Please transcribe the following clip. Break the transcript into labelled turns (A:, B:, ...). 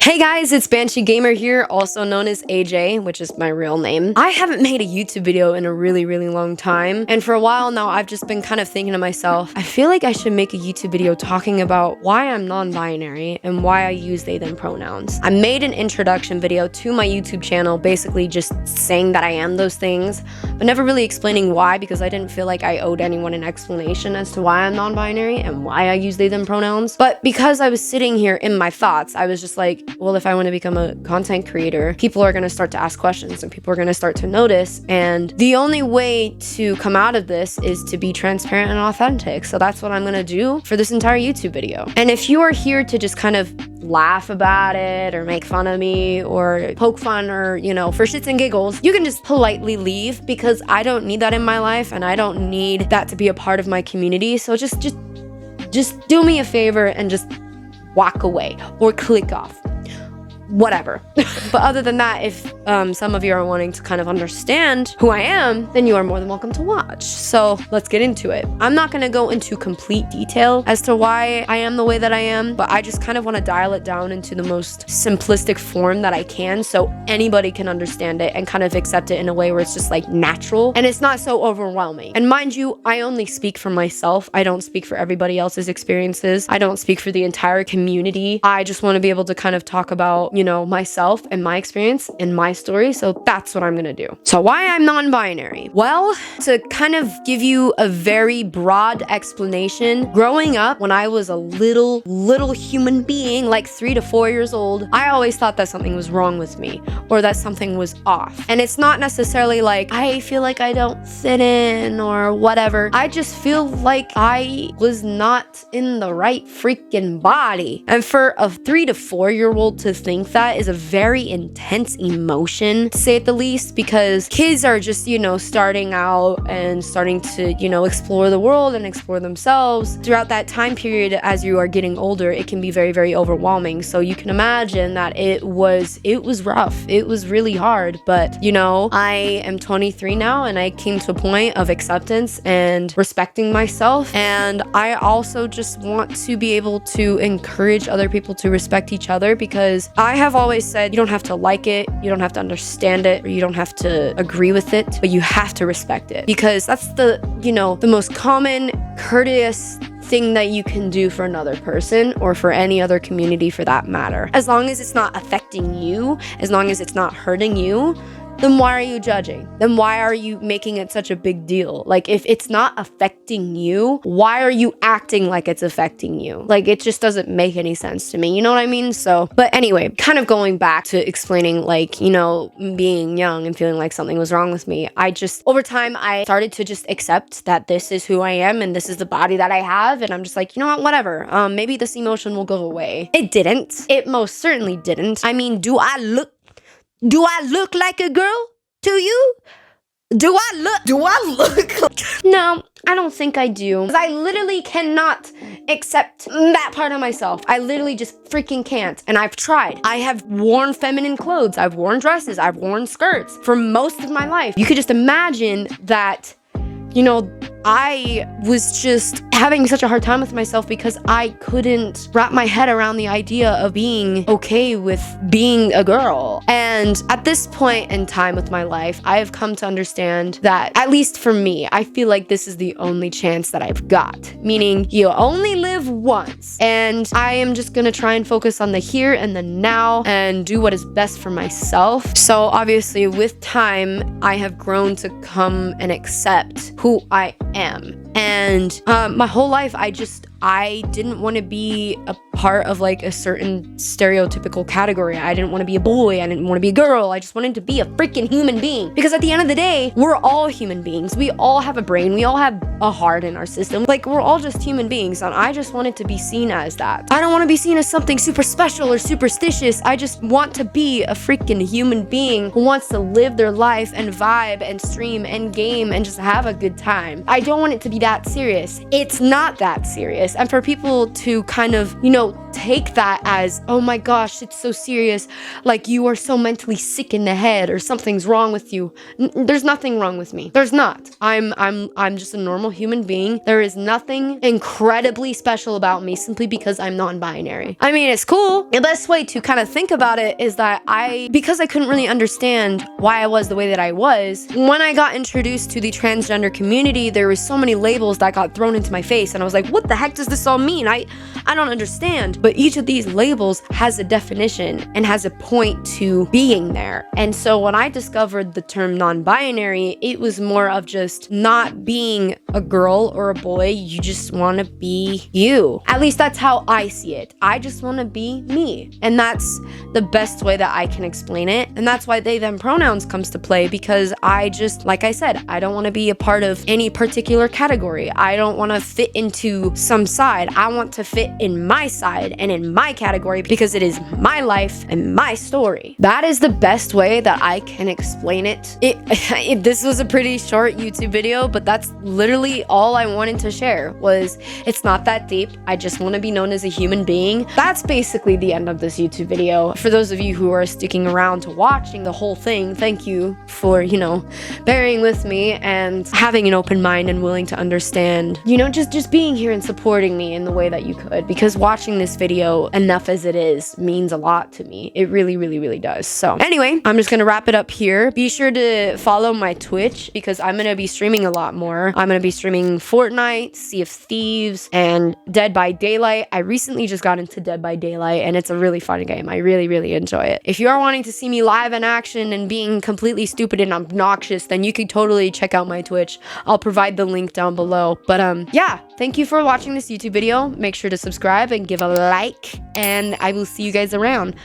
A: Hey guys, it's Banshee Gamer here, also known as AJ, which is my real name. I haven't made a YouTube video in a really long time, and for a while now I've just been kind of thinking to myself, I feel like I should make a YouTube video talking about why I'm non-binary and why I use they them pronouns. I made an introduction video to my YouTube channel, basically just saying that I am those things, but never really explaining why, because I didn't feel like I owed anyone an explanation as to why I'm non-binary and why I use they them pronouns. But because I was sitting here in my thoughts, I was just like, well, if I want to become a content creator, people are going to start to ask questions and people are going to start to notice. And the only way to come out of this is to be transparent and authentic. So that's what I'm going to do for this entire YouTube video. And if you are here to just kind of laugh about it or make fun of me or poke fun or, you know, for shits and giggles, you can just politely leave, because I don't need that in my life and I don't need that to be a part of my community. So just do me a favor and just walk away or click off. Whatever. But other than that, if some of you are wanting to kind of understand who I am, then you are more than welcome to watch. So let's get into it. I'm not going to go into complete detail as to why I am the way that I am, but I just kind of want to dial it down into the most simplistic form that I can so anybody can understand it and kind of accept it in a way where it's just like natural and it's not so overwhelming. And mind you, I only speak for myself. I don't speak for everybody else's experiences. I don't speak for the entire community. I just want to be able to kind of talk about, you know, myself and my experience and my story. So that's what I'm gonna do. So why I'm non-binary? Well, to kind of give you a very broad explanation, growing up when I was a little human being, like 3 to 4 years old, I always thought that something was wrong with me or that something was off. And it's not necessarily like I feel like I don't fit in or whatever. I just feel like I was not in the right freaking body. And for a 3 to 4 year old to think that is a very intense emotion, to say it the least, because kids are just, you know, starting out and starting to, you know, explore the world and explore themselves. Throughout that time period, as you are getting older, it can be very overwhelming. So you can imagine that it was rough. It was really hard. But, you know, I am 23 now and I came to a point of acceptance and respecting myself. And I also just want to be able to encourage other people to respect each other, because I have always said you don't have to like it, you don't have to understand it, or you don't have to agree with it, but you have to respect it, because that's the, you know, the most common courteous thing that you can do for another person or for any other community for that matter. As long as it's not affecting you, as long as it's not hurting you, then why are you judging? Then why are you making it such a big deal? Like, if it's not affecting you, why are you acting like it's affecting you? Like, it just doesn't make any sense to me. You know what I mean? So, but anyway, kind of going back to explaining, like, you know, being young and feeling like something was wrong with me. I just, over time, I started to just accept that this is who I am and this is the body that I have. And I'm just like, you know what, whatever. Maybe this emotion will go away. It didn't. It most certainly didn't. I mean, do I look like a girl to you? Do I look? No, I don't think I do. I literally cannot accept that part of myself. I literally just freaking can't. And I've tried. I have worn feminine clothes. I've worn dresses. I've worn skirts for most of my life. You could just imagine that, you know, I was just having such a hard time with myself because I couldn't wrap my head around the idea of being okay with being a girl. And at this point in time with my life, I have come to understand that, at least for me, I feel like this is the only chance that I've got. Meaning, you only live once. And I am just gonna try and focus on the here and the now and do what is best for myself. So obviously, with time, I have grown to come and accept who I am. And my whole life, I didn't want to be a part of like a certain stereotypical category. I didn't want to be a boy. I didn't want to be a girl. I just wanted to be a freaking human being. Because at the end of the day, we're all human beings. We all have a brain. We all have a heart in our system. Like, we're all just human beings. And I just wanted to be seen as that. I don't want to be seen as something super special or superstitious. I just want to be a freaking human being who wants to live their life and vibe and stream and game and just have a good time. I don't want it to be that serious. It's not that serious. And for people to kind of, you know, take that as, oh my gosh, it's so serious, like you are so mentally sick in the head or something's wrong with you. There's nothing wrong with me. There's not. I'm just a normal human being. There is nothing incredibly special about me simply because I'm non-binary. I mean, it's cool. The best way to kind of think about it is that because I couldn't really understand why I was the way that I was, when I got introduced to the transgender community, there were so many labels that got thrown into my face, and I was like, what the heck does this all mean? I don't understand. But each of these labels has a definition and has a point to being there. And so when I discovered the term non-binary, it was more of just not being a girl or a boy. You just want to be you. At least that's how I see it. I just want to be me. And that's the best way that I can explain it. And that's why they, them pronouns comes to play, because I just, like I said, I don't want to be a part of any particular category. I don't want to fit into some side. I want to fit in my side and in my category because it is my life and my story. That is the best way that I can explain it. This was a pretty short YouTube video, but that's literally all I wanted to share. Was it's not that deep. I just want to be known as a human being. That's basically the end of this YouTube video. For those of you who are sticking around to watching the whole thing, thank you for, bearing with me and having an open mind and willing to understand, just being here and supporting me in the way that you could, because watching this video, enough as it is, means a lot to me. It really, really, really does. So anyway, I'm just gonna wrap it up here. Be sure to follow my Twitch because I'm gonna be streaming a lot more. I'm gonna be streaming Fortnite, Sea of Thieves, and Dead by Daylight. I recently just got into Dead by Daylight, and it's a really fun game. I really, really enjoy it. If you are wanting to see me live in action and being completely stupid and obnoxious, then you could totally check out my Twitch. I'll provide the link down below. But yeah, thank you for watching this YouTube video. Make sure to subscribe and give a like, and I will see you guys around.